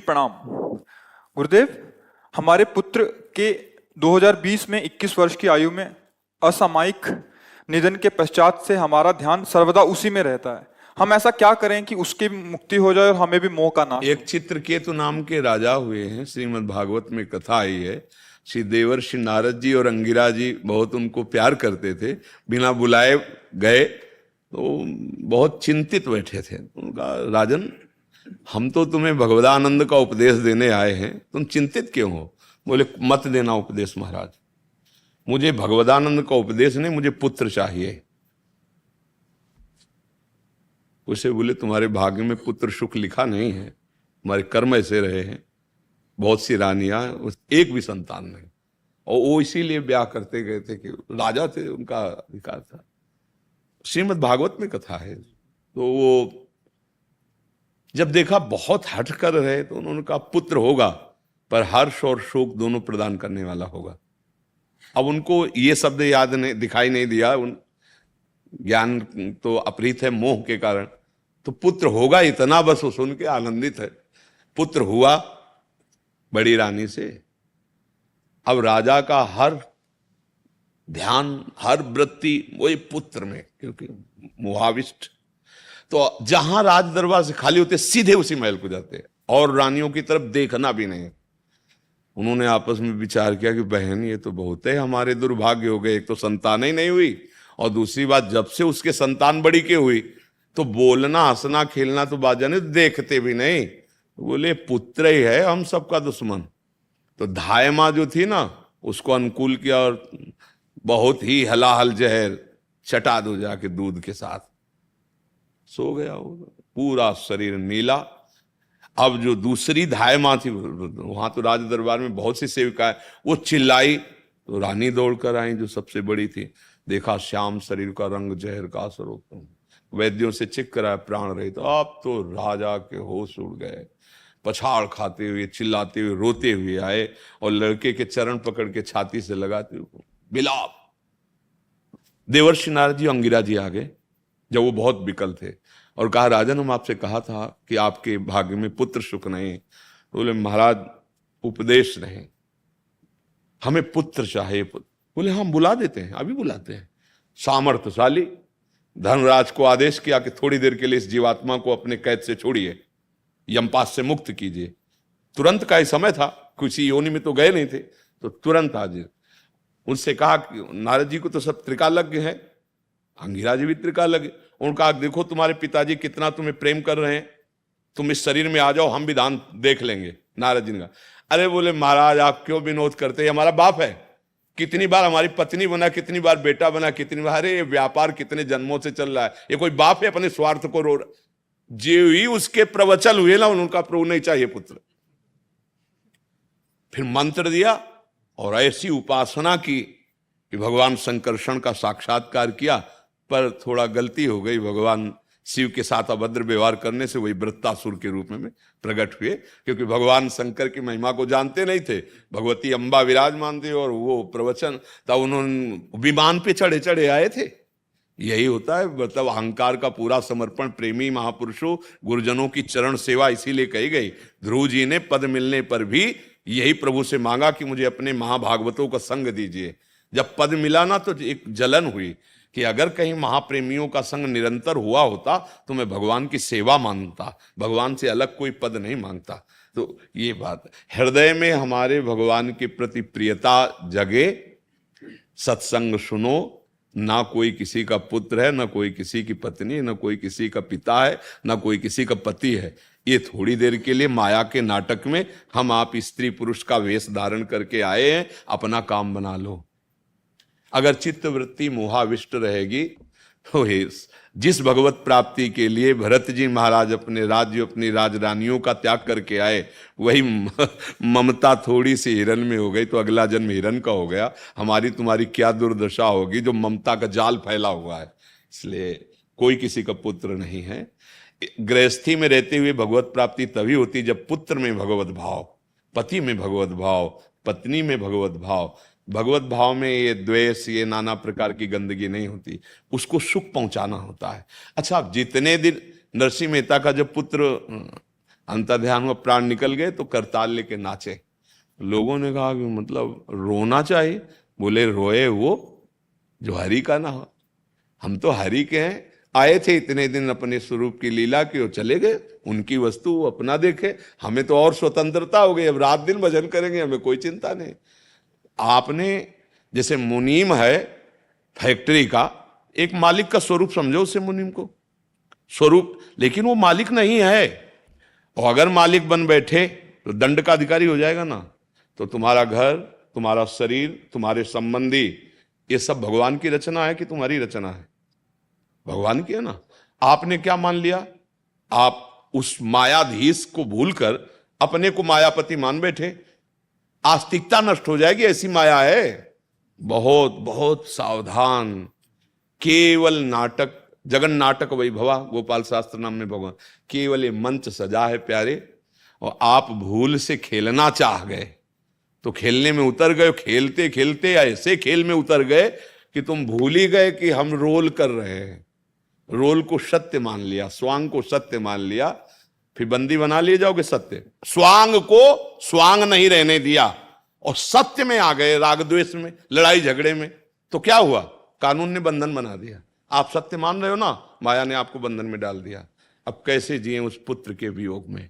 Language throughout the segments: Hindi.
प्रणाम। गुरुदेव, हमारे पुत्र के 2020 में 21 वर्ष की आयु में असामयिक निधन के पश्चात से हमारा ध्यान सर्वदा उसी में रहता है। हम ऐसा क्या करें कि उसकी मुक्ति हो जाए और हमें भी मोह का नाश हो? एक चित्रकेतु नाम के राजा हुए हैं। श्रीमद् भागवत में कथा आई है। श्री देवर्षि नारद जी और अंगिरा जी बहुत उनको प्यार करते थे। बिना बुलाए गए तो बहुत चिंतित बैठे थे। उनका, राजन, हम तो तुम्हें भगवदानंद का उपदेश देने आए हैं, तुम चिंतित क्यों हो? बोले, मत देना उपदेश महाराज, मुझे भगवदानंद का उपदेश नहीं, मुझे पुत्र चाहिए। उसे बोले, तुम्हारे भाग्य में पुत्र सुख लिखा नहीं है, तुम्हारे कर्म ऐसे रहे हैं। बहुत सी रानियां, एक भी संतान नहीं। और वो इसीलिए ब्याह करते गए थे कि राजा थे, उनका अधिकार था। श्रीमद् भागवत में कथा है। तो वो जब देखा बहुत हट कर रहे तो उन्होंने कहा, पुत्र होगा पर हर्ष और शोक दोनों प्रदान करने वाला होगा। अब उनको ये शब्द याद नहीं, दिखाई नहीं दिया, उन ज्ञान तो अपहृत है मोह के कारण। तो पुत्र होगा इतना बस वो सुन के आनंदित है। पुत्र हुआ बड़ी रानी से। अब राजा का हर ध्यान, हर वृत्ति वही पुत्र में, क्योंकि मोहाविष्ट। तो जहां राज दरबार से खाली होते सीधे उसी महल को जाते और रानियों की तरफ देखना भी नहीं। उन्होंने आपस में विचार किया कि बहन, ये तो बहुत है हमारे दुर्भाग्य हो गए। एक तो संतान ही नहीं हुई, और दूसरी बात, जब से उसके संतान बड़ी के हुई तो बोलना, हंसना, खेलना तो बाजा नहीं, देखते भी नहीं। बोले, पुत्र ही है हम सबका दुश्मन। तो धायमा जो थी ना, उसको अनुकूल किया और बहुत ही हलाहल जहर चटा दो जाके दूध के साथ। सो गया वो, पूरा शरीर नीला। अब जो दूसरी धायमा थी, वहां तो राज दरबार में बहुत सी सेविकाएं, वो चिल्लाई तो रानी दौड़ कर आई जो सबसे बड़ी थी। देखा श्याम शरीर का रंग जहर का असर होता, वैद्यों से चेक कराया, प्राण रहे। तो अब तो राजा के होश उड़ गए। पछाड़ खाते हुए, चिल्लाते हुए, रोते हुए आए और लड़के के चरण पकड़ के छाती से लगाते हुए बिलाप। देवर्षि नारद जी, अंगिरा जी आ गए जब वो बहुत विकल थे और कहा, राजन, हम आपसे कहा था कि आपके भाग्य में पुत्र सुख नहीं। तो बोले, महाराज, उपदेश नहीं, हमें पुत्र चाहिए। बोले, हम बुला देते हैं, अभी बुलाते हैं। सामर्थ्यशाली धर्मराज को आदेश किया कि थोड़ी देर के लिए इस जीवात्मा को अपने कैद से छोड़िए, यमपास से मुक्त कीजिए। तुरंत का ही समय था, किसी योनि में तो गए नहीं थे, तो तुरंत हाजिर। उनसे कहा कि नारद जी को तो सब त्रिकालज्ञ है, अंगिरा जी भी त्रिकालज्ञ। उन्होंने कहा, देखो तुम्हारे पिताजी कितना तुम्हें प्रेम कर रहे हैं, तुम इस शरीर में आ जाओ, हम विधान देख लेंगे। नारद जी ने कहा, अरे बोले, महाराज आप क्यों विनोद करते हैं, हमारा बाप है। कितनी बार हमारी पत्नी बना, कितनी बार बेटा बना, कितनी बार, अरे ये व्यापार कितने जन्मों से चल रहा है, ये कोई बाप है अपने स्वार्थ को रो। जो ही उसके प्रवचन हुए ना, उनका प्रभु नहीं चाहिए पुत्र। फिर मंत्र दिया और ऐसी उपासना की कि भगवान संकर्षण का साक्षात्कार किया। पर थोड़ा गलती हो गई, भगवान शिव के साथ अभद्र व्यवहार करने से वही वृत्तासुर के रूप में प्रकट हुए, क्योंकि भगवान शंकर की महिमा को जानते नहीं थे। भगवती अम्बा विराजमान थी और वो प्रवचन तब उन्होंने विमान पे चढ़े चढ़े आए थे। यही होता है, मतलब अहंकार का पूरा समर्पण। प्रेमी महापुरुषों, गुरुजनों की चरण सेवा इसीलिए कही गई। ध्रुव जी ने पद मिलने पर भी यही प्रभु से मांगा कि मुझे अपने महाभागवतों का संग दीजिए। जब पद मिला ना, तो एक जलन हुई कि अगर कहीं महाप्रेमियों का संग निरंतर हुआ होता तो मैं भगवान की सेवा मांगता, भगवान से अलग कोई पद नहीं मांगता। तो ये बात, हृदय में हमारे भगवान के प्रति प्रियता जगे, सत्संग सुनो। ना कोई किसी का पुत्र है, ना कोई किसी की पत्नी, ना कोई किसी का पिता है, ना कोई किसी का पति है। ये थोड़ी देर के लिए माया के नाटक में हम आप स्त्री पुरुष का वेश धारण करके आए हैं, अपना काम बना लो। अगर चित्त वृत्ति मोहाविष्ट रहेगी तो जिस भगवत प्राप्ति के लिए भरत जी महाराज अपने राज्य, अपनी राजरानियों का त्याग करके आए, वही ममता थोड़ी सी हिरन में हो गई तो अगला जन्म हिरन का हो गया। हमारी तुम्हारी क्या दुर्दशा होगी जो ममता का जाल फैला हुआ है। इसलिए कोई किसी का पुत्र नहीं है। गृहस्थी में रहते हुए भगवत प्राप्ति तभी होती जब पुत्र में भगवत भाव, पति में भगवत भाव, पत्नी में भगवत भाव। भगवत भाव में ये द्वेष, ये नाना प्रकार की गंदगी नहीं होती, उसको सुख पहुंचाना होता है। अच्छा, जितने दिन नरसिंह मेहता का जब पुत्र अंतर्ध्यान में प्राण निकल गए तो करताल लेके नाचे। लोगों ने कहा कि मतलब रोना चाहिए? बोले रोए वो जो हरि का ना हो। हम तो हरि के हैं, आए थे इतने दिन अपने स्वरूप की लीला की और चले गए, उनकी वस्तु वो अपना देखे, हमें तो और स्वतंत्रता हो गई, अब रात दिन भजन करेंगे, हमें कोई चिंता नहीं। आपने जैसे मुनीम है फैक्ट्री का, एक मालिक का स्वरूप समझो उसे मुनीम को, स्वरूप, लेकिन वो मालिक नहीं है। और अगर मालिक बन बैठे तो दंड का अधिकारी हो जाएगा ना। तो तुम्हारा घर, तुम्हारा शरीर, तुम्हारे संबंधी, ये सब भगवान की रचना है कि तुम्हारी रचना है? भगवान की है ना। आपने क्या मान लिया? आप उस मायाधीश को भूलकर अपने को मायापति मान बैठे। आस्तिकता नष्ट हो जाएगी, ऐसी माया है। बहुत बहुत सावधान। केवल नाटक, जगन नाटक वैभवा, गोपाल शास्त्र नाम में भगवान, केवल ये मंच सजा है प्यारे, और आप भूल से खेलना चाह गए तो खेलने में उतर गए, खेलते खेलते ऐसे खेल में उतर गए कि तुम भूल ही गए कि हम रोल कर रहे हैं। रोल को सत्य मान लिया, स्वांग को सत्य मान लिया, फिर बंदी बना लिए जाओगे सत्य। स्वांग को स्वांग नहीं रहने दिया और सत्य में आ गए, राग द्वेष में, लड़ाई झगड़े में। तो क्या हुआ? कानून ने बंधन बना दिया। आप सत्य मान रहे हो ना, माया ने आपको बंधन में डाल दिया। अब कैसे जिए उस पुत्र के वियोग में?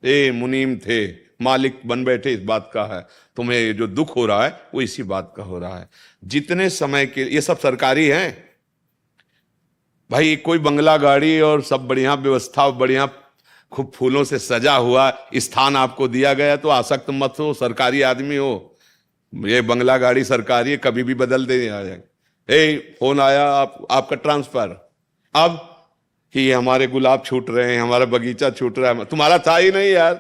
ए मुनीम थे, मालिक बन बैठे, इस बात का है। तुम्हें जो दुख हो रहा है वो इसी बात का हो रहा है। जितने समय के, ये सब सरकारी हैं भाई, कोई बंगला गाड़ी और सब बढ़िया व्यवस्था, बढ़िया खूब फूलों से सजा हुआ स्थान आपको दिया गया तो आसक्त मत हो, सरकारी आदमी हो। ये बंगला गाड़ी सरकारी है, कभी भी बदल दे आ जाए। फोन आया, आपका ट्रांसफर, अब कि ये हमारे गुलाब छूट रहे हैं, हमारा बगीचा छूट रहा है। तुम्हारा था ही नहीं यार,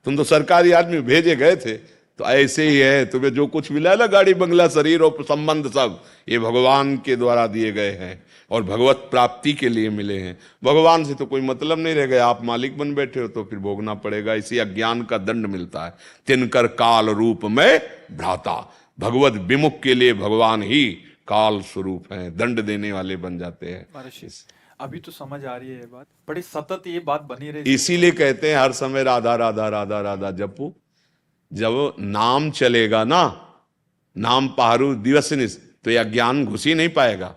तुम तो सरकारी आदमी, भेजे गए थे। तो ऐसे ही है, तुम्हें जो कुछ मिला है ना, गाड़ी बंगला शरीर और संबंध, सब ये भगवान के द्वारा दिए गए हैं और भगवत प्राप्ति के लिए मिले हैं। भगवान से तो कोई मतलब नहीं रह गया, आप मालिक बन बैठे हो तो फिर भोगना पड़ेगा। इसी अज्ञान का दंड मिलता है। तिनकर काल रूप में भ्राता, भगवत विमुख के लिए भगवान ही काल स्वरूप हैं, दंड देने वाले बन जाते हैं। महर्षि, अभी तो समझ आ रही है ये बात, बड़ी सतत ये बात बनी रही। इसीलिए कहते हैं हर समय राधा राधा राधा राधा जपो। जब नाम चलेगा ना, नाम पहारू दिवस निस, तो यह ज्ञान घुस ही नहीं पाएगा।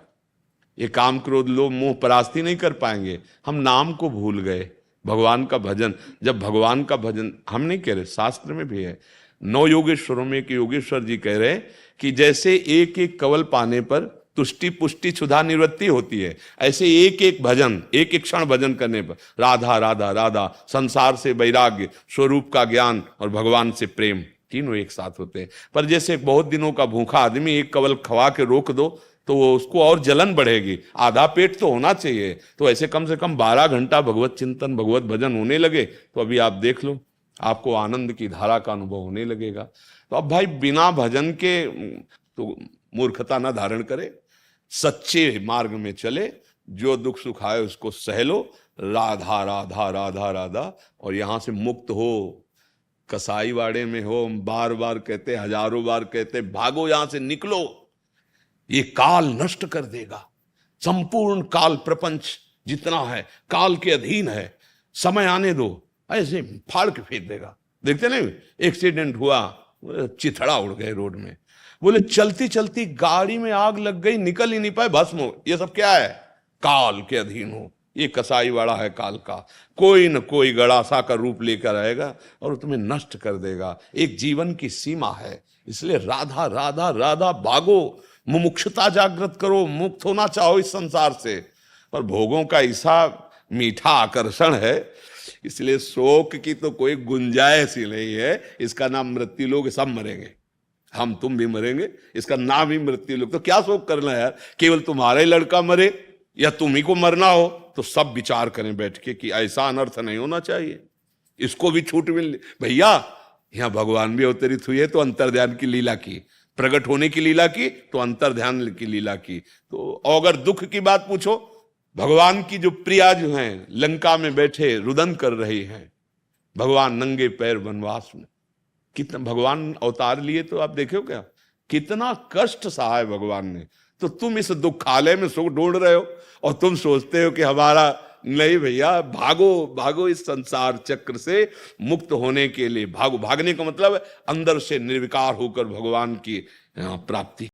ये काम क्रोध लोभ मोह परास्ती नहीं कर पाएंगे। हम नाम को भूल गए, भगवान का भजन। जब भगवान का भजन, हम नहीं कह रहे, शास्त्र में भी है, 9 योगेश्वरों में एक योगेश्वर जी कह रहे कि जैसे एक एक कवल पाने पर तुष्टि पुष्टि क्षुधा निवृत्ति होती है, ऐसे एक एक भजन, एक एक क्षण भजन करने पर राधा राधा राधा, संसार से वैराग्य, स्वरूप का ज्ञान और भगवान से प्रेम, तीनों एक साथ होते हैं। पर जैसे बहुत दिनों का भूखा आदमी एक कवल खवा के रोक दो तो वो उसको और जलन बढ़ेगी, आधा पेट तो होना चाहिए। तो ऐसे कम से कम 12 घंटा भगवत चिंतन, भगवत भजन होने लगे तो अभी आप देख लो, आपको आनंद की धारा का अनुभव होने लगेगा। तो अब भाई बिना भजन के तो मूर्खता ना धारण करे, सच्चे मार्ग में चले, जो दुख सुख आए उसको सह लो, राधा राधा राधा राधा, और यहां से मुक्त हो। कसाई वाड़े में हो, बार बार कहते, हजारों बार कहते, भागो यहां से, निकलो, ये काल नष्ट कर देगा। संपूर्ण काल प्रपंच जितना है काल के अधीन है, समय आने दो, ऐसे फाड़ के फेंक देगा। देखते नहीं, एक्सीडेंट हुआ, चिथड़ा उड़ गए रोड में, बोले चलती चलती गाड़ी में आग लग गई, निकल ही नहीं पाए, भस्म हो। ये सब क्या है? काल के अधीन हो। ये कसाई वाड़ा है काल का, कोई न कोई गड़ासा का रूप लेकर आएगा और तुम्हें नष्ट कर देगा। एक जीवन की सीमा है, इसलिए राधा राधा राधा भागो, मुमुक्षुता जागृत करो, मुक्त होना चाहो इस संसार से। पर भोगों का ऐसा मीठा आकर्षण है, इसलिए शोक की तो कोई गुंजाइश ही नहीं है। इसका नाम मृत्यु लोग, सब मरेंगे, हम तुम भी मरेंगे, इसका नाम ही मृत्यु लोग। तो क्या शोक करना है यार? केवल तुम्हारा ही लड़का मरे या तुम ही को मरना हो तो सब विचार करें बैठ के कि ऐसा अनर्थ नहीं होना चाहिए, इसको भी छूट मिल। भैया यहां भगवान भी अवतरित हुए तो अंतर्ध्यान की लीला की, प्रकट होने की लीला की तो अंतर्ध्यान की लीला की। तो अगर दुख की बात पूछो, भगवान की जो प्रिया जो हैं लंका में बैठे रुदन कर रही हैं, भगवान नंगे पैर वनवास में, कितना भगवान अवतार लिए तो आप देखो क्या कितना कष्ट सहा है भगवान ने। तो तुम इस दुखालय में सुख ढूंढ रहे हो और तुम सोचते हो कि हमारा नहीं भैया, भागो भागो इस संसार चक्र से मुक्त होने के लिए भागो। भागने का मतलब अंदर से निर्विकार होकर भगवान की प्राप्ति